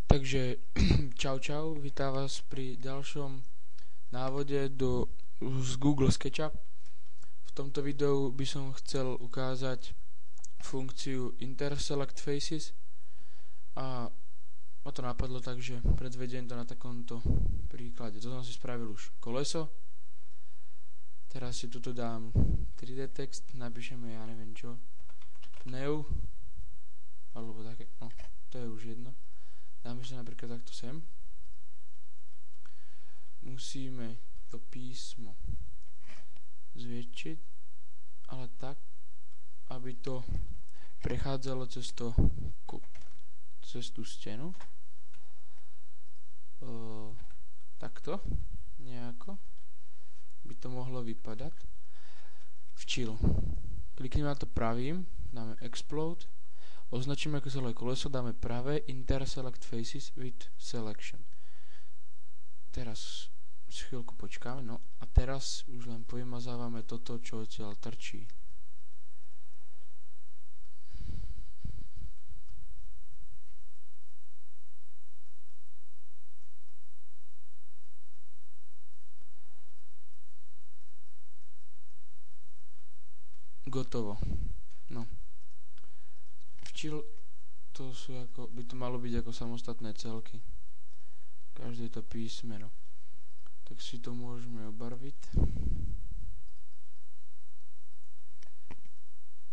Takže čau, vítam vás pri ďalšom návode z Google SketchUp. V tomto videu by som chcel ukázať funkciu Interselect Faces a ma to napadlo, takže predvediem to na takomto príklade. To som si spravil už koleso. Teraz si tuto dám 3D text, napíšeme, ja neviem čo, pneu, alebo také, no, to je už jedno. Dáme sa napríklad takto sem. Musíme to písmo zväčšiť, ale tak, aby to prechádzalo cez tú stenu. Takto nejako by to mohlo vypadať. Včil. Klikneme na to pravým, dáme Explode. Označíme ako celé koleso, dáme pravé Interselect Faces with Selection. Teraz si chvíľku počkáme, no a teraz už len povymazávame toto, čo odtiaľ trčí. Gotovo. No. To sú ako, by to malo byť ako samostatné celky. Každé to písmeno. Tak si to môžeme obarviť.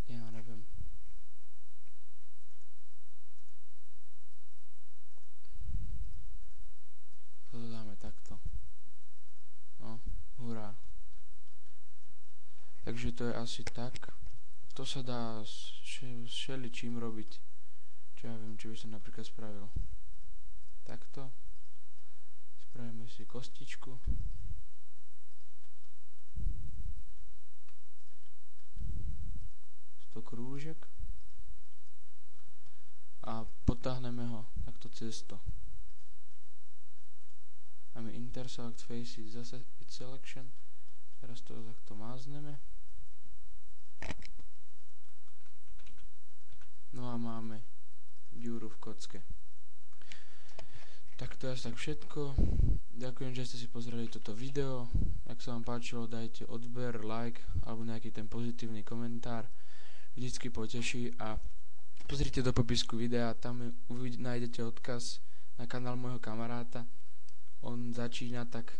Ja neviem. Toto dáme takto. No, hurá. Takže to je asi tak. To sa dá s všeličím robiť. Čo ja viem, či by som napríklad spravil takto. Spravíme si kostičku. Tuto krúžek. A potáhneme ho takto cez to. Máme Interselect Faces, zase with Selection. Teraz to takto mázneme. No a máme diúru v kocke. Tak to je asi tak všetko. Ďakujem, že ste si pozreli toto video. Ak sa vám páčilo, dajte odber, like alebo nejaký ten pozitívny komentár. Vždycky poteší a pozrite do popisku videa, tam nájdete odkaz na kanál môjho kamaráta. On začína tak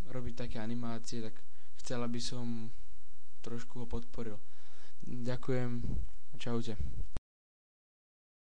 robiť také animácie, tak chcel, aby som trošku ho podporil. Ďakujem a čaute.